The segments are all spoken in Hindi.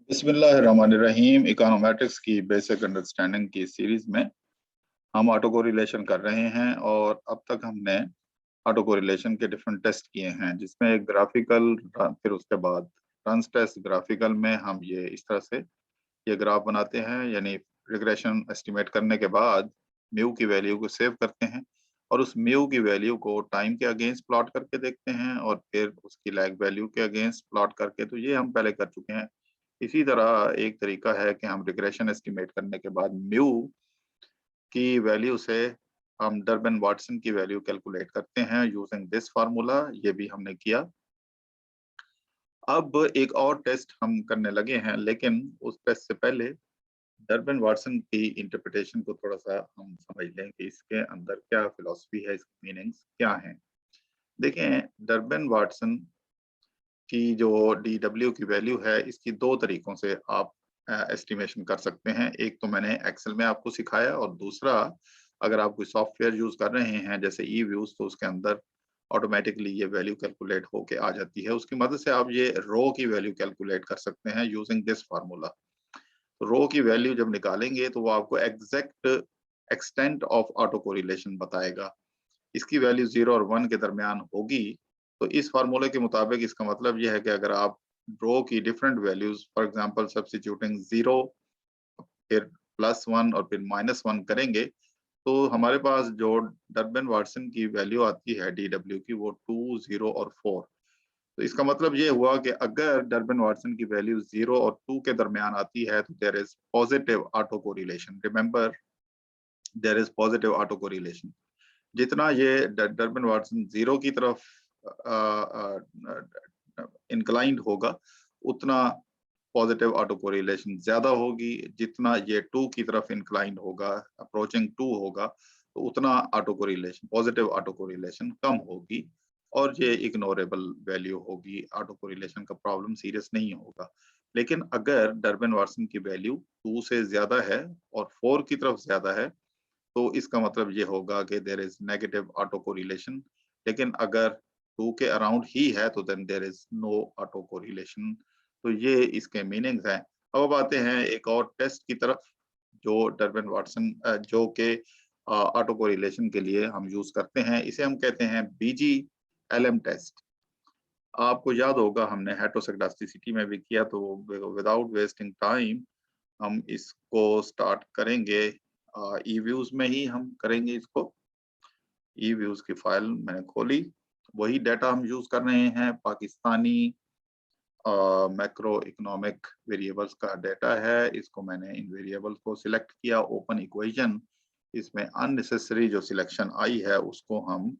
बिस्मिल्लाहिर्रहमानिर्रहीम। इकोनोमेट्रिक्स की बेसिक अंडरस्टैंडिंग की सीरीज में हम ऑटो कोरिलेशन कर रहे हैं और अब तक हमने ऑटो कोरिलेशन के डिफरेंट टेस्ट किए हैं, जिसमें एक ग्राफिकल, फिर उसके बाद रंस टेस्ट। ग्राफिकल में हम ये इस तरह से ये ग्राफ बनाते हैं, यानी रिग्रेशन एस्टिमेट करने के बाद म्यू की वैल्यू को सेव करते हैं और उस म्यू की वैल्यू को टाइम के अगेंस्ट प्लॉट करके देखते हैं और फिर उसकी लैग वैल्यू के अगेंस्ट प्लॉट करके। तो ये हम पहले कर चुके हैं। इसी तरह एक तरीका है कि हम रिग्रेशन एस्टिमेट करने के बाद म्यू की वैल्यू से हम डर्बन वाटसन की वैल्यू कैलकुलेट करते हैं यूजिंग दिस फार्मूला। ये भी हमने किया। अब एक और टेस्ट हम करने लगे हैं, लेकिन उस टेस्ट से पहले डर्बन वाटसन की इंटरप्रिटेशन को थोड़ा सा हम समझ लें कि इसके अंदर क्या फिलॉसफी है, इसकी मीनिंग्स क्या हैं। देखें, डर्बन वाटसन की जो DW की वैल्यू है, इसकी दो तरीकों से आप एस्टिमेशन कर सकते हैं। एक तो मैंने एक्सेल में आपको सिखाया और दूसरा, अगर आप कोई सॉफ्टवेयर यूज कर रहे हैं जैसे ई-व्यूज, तो उसके अंदर ऑटोमेटिकली ये वैल्यू कैलकुलेट होके आ जाती है। उसकी मदद से आप ये रो की वैल्यू कैलकुलेट कर सकते हैं यूजिंग दिस फार्मूला। रो की वैल्यू जब निकालेंगे तो वो आपको exact extent of auto correlation बताएगा। इसकी वैल्यू 0 और 1 के दरमियान होगी। तो इस फार्मूले के मुताबिक इसका मतलब यह है कि अगर आप रो की different values, for example substituting 0, फिर +1 और फिर -1 करेंगे, तो हमारे पास जो डर्बन वाटसन की वैल्यू आती है DW की, वो 2, 0 और 4। तो इसका मतलब ये हुआ कि अगर डर्बन वाटसन की वैल्यू 0 और 2 के दरमियान आती है तो there is positive auto correlation. Remember, there is positive auto correlation. जितना ये डर्बन वाटसन 0 की तरफ इंक्लाइंड होगा, उतना पॉजिटिव ऑटो कोरिलेशन ज्यादा होगी। जितना ये 2 की तरफ इंक्लाइंड होगा, अप्रोचिंग 2 होगा, तो उतना auto correlation, positive auto correlation कम होगी और ये इग्नोरेबल वैल्यू होगी। ऑटो कोरिलेशन का प्रॉब्लम सीरियस नहीं होगा। लेकिन अगर डर्बन वाटसन की वैल्यू 2 से ज्यादा है और 4 की तरफ ज्यादा है, तो इसका मतलब ये होगा कि there is negative auto correlation. लेकिन अगर 2 के अराउंड ही है तो then there is no auto correlation. तो ये इसके मीनिंग्स हैं। अब आते हैं एक और टेस्ट की तरफ, जो डर्बन वाटसन जो के ऑटो कोरिलेशन के लिए हम यूज करते हैं। इसे हम कहते हैं BG-LM टेस्ट। आपको याद होगा हमने हेटेरोस्केडास्टिसिटी में भी किया। तो विदाउट वेस्टिंग टाइम हम इसको स्टार्ट करेंगे। ई-व्यूज में ही हम करेंगे इसको। ई-व्यूज की फाइल मैंने खोली, वही डाटा हम यूज कर रहे हैं। पाकिस्तानी मैक्रो इकोनॉमिक वेरिएबल्स का डाटा है। इसको मैंने इन वेरिएबल्स को सिलेक्ट किया। ओपन इक्वेशन, इसमें अननेसेसरी जो सिलेक्शन आई है उसको हम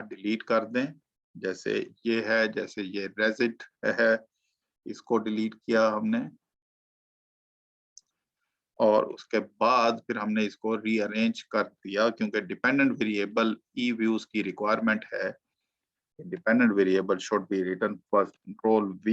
डिलीट कर दें। जैसे ये है, जैसे ये रेजिट है, इसको डिलीट किया हमने और उसके बाद फिर हमने इसको रीअरेंज कर दिया, क्योंकि डिपेंडेंट वेरिएबल ई-व्यूज की रिक्वायरमेंट है। Dependent variable should be written first control V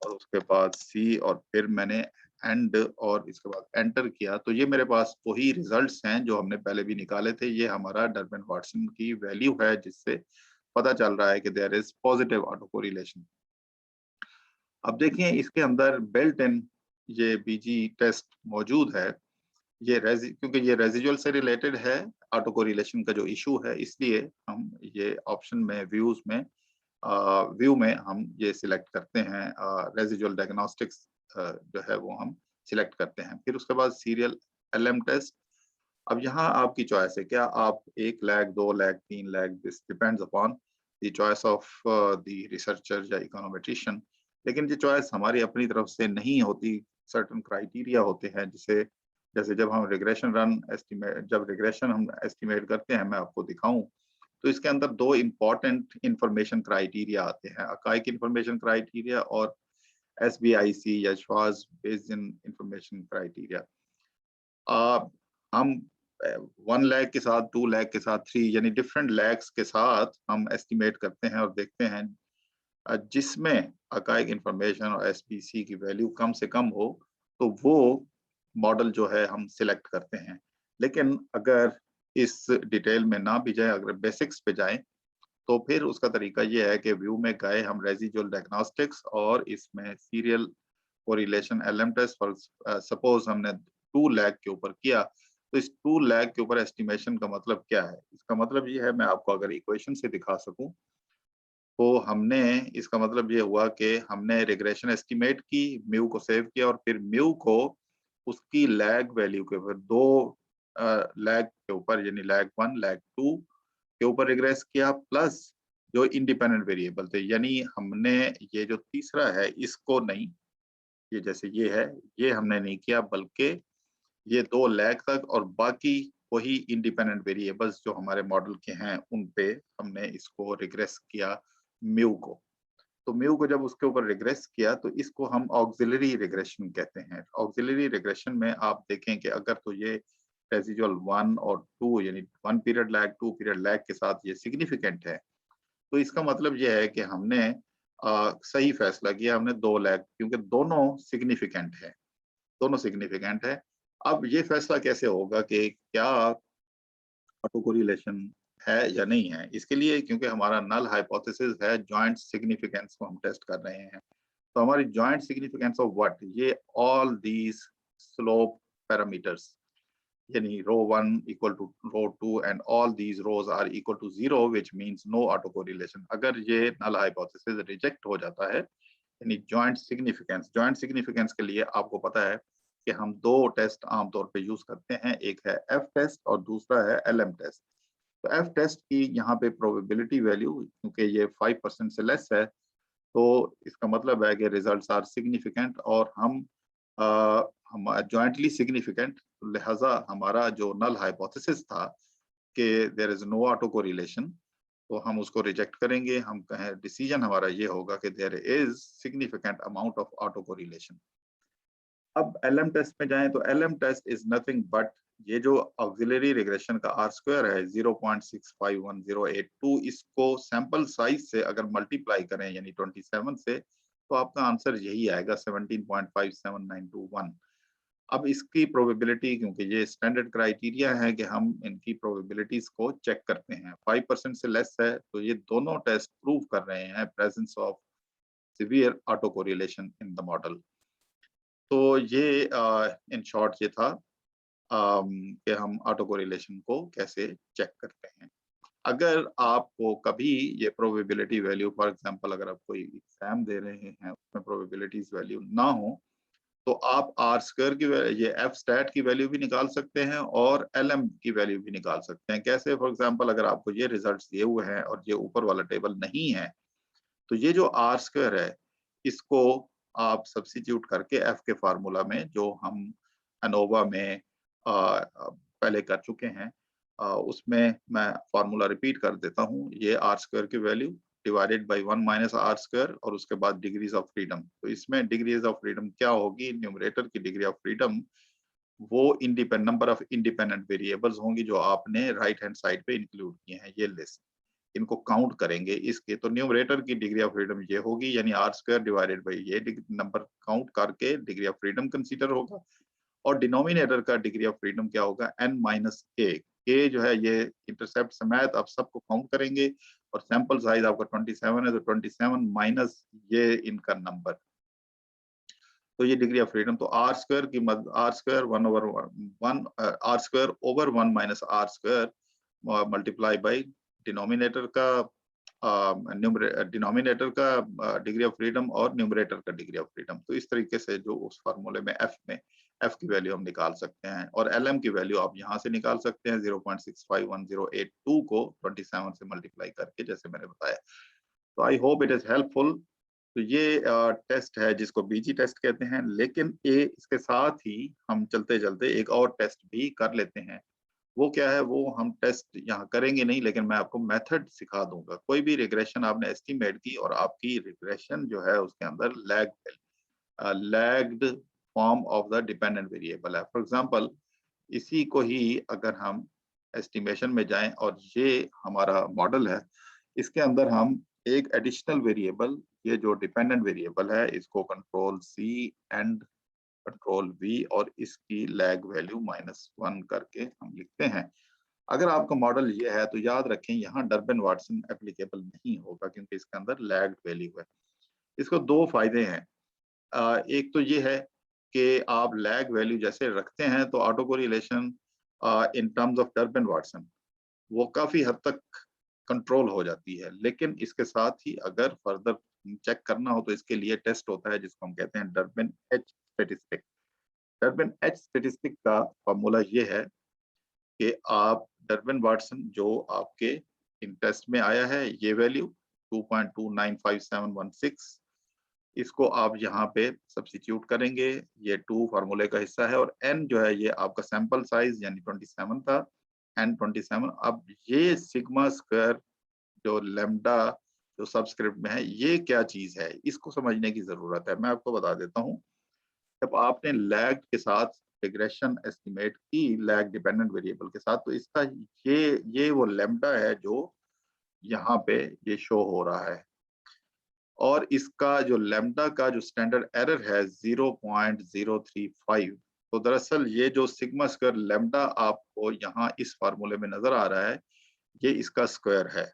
और उसके बाद C और फिर मैंने एंड और इसके बाद एंटर किया। तो ये मेरे पास वही रिजल्ट्स हैं जो हमने पहले भी निकाले थे। ये हमारा डर्बन वाटसन की वैल्यू है, जिससे पता चल रहा है कि there is positive auto correlation. अब देखिए, इसके अंदर बिल्ट इन ये BG टेस्ट मौजूद है। ये क्योंकि ये रेजिजुअल से रिलेटेड है, ऑटो कोरिलेशन का जो इशू है, इसलिए हम ये ऑप्शन में व्यूज में व्यू में हम ये सिलेक्ट करते हैं। रेजिजुअल डायग्नोस्टिक्स जो है वो हम सिलेक्ट करते हैं। फिर उसके बाद सीरियल LM टेस्ट। अब यहाँ आपकी चॉइस है, क्या आप 1 lakh, 2 lakh, 3 lakh, this depends upon the choice of the researcher या इकोनोमेट्रिशियन। लेकिन ये चॉइस हमारी अपनी तरफ से नहीं होती। सर्टेन क्राइटेरिया होते हैं, जिसे जैसे जब हम रिग्रेशन हम एस्टिमेट करते हैं, मैं आपको दिखाऊं, तो इसके अंदर 2 इंपॉर्टेंट इंफॉर्मेशन क्राइटेरिया आते हैं, अकाइक इंफॉर्मेशन क्राइटेरिया और SBIC या श्वार्ट्ज बेसिन इंफॉर्मेशन क्राइटेरिया। हम 1 लाख के साथ, 2 लाख के साथ, 3 यानी डिफरेंट लैक्स के साथ हम एस्टिमेट करते हैं और देखते हैं जिसमें अकाइक इंफॉर्मेशन और SBC की वैल्यू कम से कम हो, तो वो मॉडल जो है हम सिलेक्ट करते हैं। लेकिन अगर इस डिटेल में ना भी जाए, अगर बेसिक्स पे जाएं, तो फिर उसका तरीका ये है कि व्यू में गए हम रेजिजुअल डायग्नोस्टिक्स और इसमें serial correlation LM test for suppose हमने 2 लाख के ऊपर किया, तो इस 2 लाख के ऊपर एस्टिमेशन का मतलब क्या है? इसका मतलब ये है, मैं आपको अगर इक्वेशन से दिखा सकूं, तो हमने इसका मतलब ये हुआ कि हमने रिग्रेशन एस्टिमेट की, म्यू को सेव किया और फिर म्यू को उसकी लैग वैल्यू के ऊपर 2 लैग के ऊपर यानी लैग 1 लैग 2 के ऊपर रिग्रेस किया, प्लस जो इंडिपेंडेंट वेरिएबल थे, यानी हमने ये जो तीसरा है इसको नहीं, ये जैसे ये है, ये हमने नहीं किया, बल्कि ये 2 लैग तक और बाकी वही इंडिपेंडेंट वेरिएबल्स जो हमारे मॉडल के हैं उन पे हमने इसको रिग्रेस किया म्यू को। तो म्यू को जब उसके ऊपर रिग्रेस किया तो इसको हम ऑक्सिलरी रिग्रेशन कहते हैं। ऑक्सिलरी रिग्रेशन में आप देखें कि अगर तो ये रेसिडुअल 1 और 2 यानी 1 पीरियड लैग 2 पीरियड लैग के साथ ये सिग्निफिकेंट है, तो इसका मतलब ये है कि हमने सही फैसला किया, हमने 2 लैग, क्योंकि दोनों सिग्निफिकेंट है, दोनों सिग्निफिकेंट है। अब ये फैसला कैसे होगा कि क्या ऑटो कोरिलेशन है या नहीं है? इसके लिए क्योंकि हमारा नल हाइपोथेसिस है, जॉइंट सिग्निफिकेंस को हम टेस्ट कर रहे हैं। तो हमारी जॉइंट सिग्निफिकेंस ऑफ व्हाट? ये ऑल दीज स्लोप पैरामीटर्स, यानी rho 1 equal to rho 2 and all these rhos are equal to 0, which means no auto correlation. अगर ये नल हाइपोथेसिस रिजेक्ट हो जाता है, यानी जॉइंट सिग्निफिकेंस के लिए आपको पता है कि हम 2 टेस्ट आमतौर पे यूज करते हैं, एक है एफ टेस्ट और दूसरा है LM टेस्ट। तो एफ टेस्ट की यहाँ पे प्रोबेबिलिटी वैल्यू, क्योंकि ये 5% से लेस है, तो इसका मतलब है कि रिजल्ट्स आर सिग्निफिकेंट और हम जॉइंटली सिग्निफिकेंट, लिहाजा हमारा जो नल हाइपोथेसिस था कि there is no auto correlation, तो हम उसको रिजेक्ट करेंगे। हम कहें डिसीजन हमारा ये होगा कि there is significant amount of auto correlation. अब LM टेस्ट में जाएं तो LM test is nothing but ये जो ऑक्सिलरी रिग्रेशन का आर स्क्वायर है 0.651082, इसको सैंपल साइज से अगर मल्टीप्लाई करें यानी 27 से, तो आपका आंसर यही आएगा 17.57921। अब इसकी प्रोबेबिलिटी, क्योंकि ये स्टैंडर्ड क्राइटेरिया है कि हम इनकी प्रोबेबिलिटीज को चेक करते हैं, 5% से लेस है, तो ये दोनों टेस्ट प्रूव कर रहे हैं presence of severe auto correlation in the model. तो ये इन शॉर्ट ये था कि हम ऑटो कोरिलेशन को कैसे चेक करते हैं। अगर आपको कभी ये प्रोबेबिलिटी वैल्यू, फॉर एग्जांपल अगर आप कोई एग्जाम दे रहे हैं उसमें प्रोबेबिलिटीज वैल्यू ना हो, तो आप आर स्क्वायर की ये एफ स्टैट की वैल्यू भी निकाल सकते हैं और LM की वैल्यू भी निकाल सकते हैं। कैसे? फॉर एग्जांपल अगर आपको ये रिजल्ट्स दिए हुए हैं और ये ऊपर वाला टेबल नहीं है, तो ये जो आर स्क्वायर है इसको आप सब्स्टिट्यूट करके एफ के फार्मूला में, जो हम अनोवा में पहले कर चुके हैं, उसमें मैं फार्मूला रिपीट कर देता हूँ। ये आर स्क्वायर की value divided by 1 minus R square और उसके बाद डिग्रीज ऑफ फ्रीडम। तो इसमें डिग्रीज ऑफ फ्रीडम क्या होगी? न्यूमरेटर की डिग्री ऑफ फ्रीडम वो नंबर ऑफ इंडिपेंडेंट वेरिएबल्स होंगी जो आपने राइट हैंड साइड पे इंक्लूड किए हैं, ये लिस्ट, इनको काउंट करेंगे इसके, तो न्यूमरेटर की डिग्री ऑफ फ्रीडम ये होगी, यानी आर स्क्वायर डिवाइडेड बाई ये नंबर काउंट करके डिग्री ऑफ फ्रीडम कंसीडर होगा। और डिनोमिनेटर का डिग्री ऑफ फ्रीडम क्या होगा? n माइनस के जो है ये इंटरसेप्ट समेत आप सबको काउंट करेंगे और सैंपल साइज आपका 27 है, तो 27 माइनस ये इनका नंबर, तो ये डिग्री ऑफ फ्रीडम। तो आर स्क्वायर की R square 1/1 R square over 1 minus R square multiply by denominator का डिनोमिनेटर का डिग्री ऑफ फ्रीडम और न्यूमरेटर का डिग्री ऑफ फ्रीडम। तो इस तरीके से जो उस फार्मूले में एफ की वैल्यू हम निकाल सकते हैं और LM की वैल्यू आप यहाँ से निकाल सकते हैं 0.651082 को 27 से मल्टीप्लाई करके, जैसे मैंने बताया। तो I hope it is helpful. तो ये टेस्ट है जिसको BG टेस्ट कहते हैं, लेकिन ये इसके साथ ही हम चलते चलते एक और टेस्ट भी कर लेते हैं। वो क्या है? वो हम टेस्ट यहाँ करेंगे नहीं, लेकिन मैं आपको मेथड सिखा दूंगा। कोई भी रिग्रेशन आपने एस्टिमेट की और आपकी रिग्रेशन जो है उसके अंदर lagged form of the dependent variable है। फॉर एग्जांपल इसी को ही अगर हम एस्टिमेशन में जाएं और ये हमारा मॉडल है, इसके अंदर हम एक एडिशनल वेरिएबल, ये जो डिपेंडेंट वेरिएबल है, इसको control C and control V और इसकी लैग वैल्यू -1 करके हम लिखते हैं। अगर आपका मॉडल ये है तो याद रखें यहाँ डर्बन वाटसन एप्लीकेबल नहीं होगा, क्योंकि इसके अंदर लैग्ड वैल्यू है। इसको 2 फायदे हैं। एक तो ये है कि आप लैग वैल्यू जैसे रखते हैं तो auto correlation in terms of Durban Watson वो काफी हद तक कंट्रोल हो जाती है, लेकिन इसके साथ ही अगर फर्दर चेक करना हो तो इसके लिए टेस्ट होता है जिसको हम कहते हैं Durban H statistic. Durban H statistic का फॉर्मूला ये है कि आप डर्बिन वाटसन जो आपके इन टेस्ट में आया है ये वैल्यू 2.295716 इसको आप यहाँ पे सब्स्टिट्यूट करेंगे, ये 2 फार्मूले का हिस्सा है और n जो है ये आपका सैंपल साइज यानी 27 था, n 27। अब ये सिग्मा स्क्वायर जो लैम्डा जो सबस्क्रिप्ट में है ये क्या चीज है, इसको समझने की जरूरत है। मैं आपको बता देता हूँ, जब आपने लैग के साथ रिग्रेशन एस्टिमेट की लैग डिपेंडेंट वेरिएबल के साथ, तो इसका ये वो लैम्डा है जो यहाँ पे ये शो हो रहा है और इसका जो लैम्डा का जो स्टैंडर्ड एरर है 0.035। तो दरअसल ये जो सिग्मा स्क्वायर लैम्डा आपको यहाँ इस फार्मूले में नजर आ रहा है ये इसका स्क्वायर है।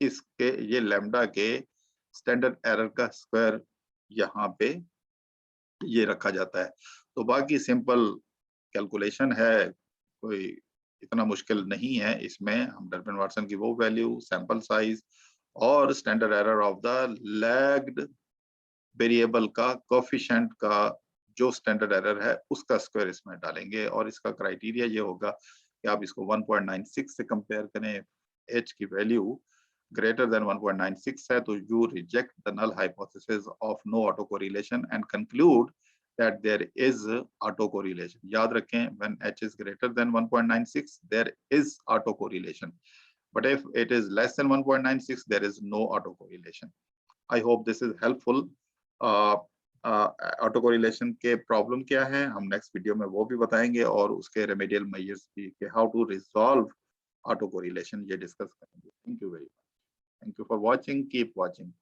इसके ये लैम्डा के स्टैंडर्ड एरर का स्क्वायर यहाँ पे ये रखा जाता है। तो बाकी सिंपल कैलकुलेशन है, कोई इतना मुश्किल नहीं है इसमें। हम डर्बिन वाटसन की वो वैल्यू, सैंपल साइज और standard error of the lagged variable का कोफिशिएंट का जो स्टैंडर्ड एरर है उसका स्क्वायर इसमें डालेंगे और इसका क्राइटेरिया ये होगा कि आप इसको 1.96 से कंपेयर करें। एच की वैल्यू greater than 1.96 है तो you reject the null hypothesis of no autocorrelation and conclude that there is autocorrelation. याद रखें, when h is greater than 1.96 there is autocorrelation, but if it is less than 1.96 there is no autocorrelation. I hope this is helpful. Auto correlation के प्रॉब्लम क्या है हम नेक्स्ट वीडियो में वो भी बताएंगे और उसके रेमेडियल मेजर्स भी कि how to resolve auto correlation ये डिस्कस करेंगे। Thank you very much. Thank you for watching. Keep watching.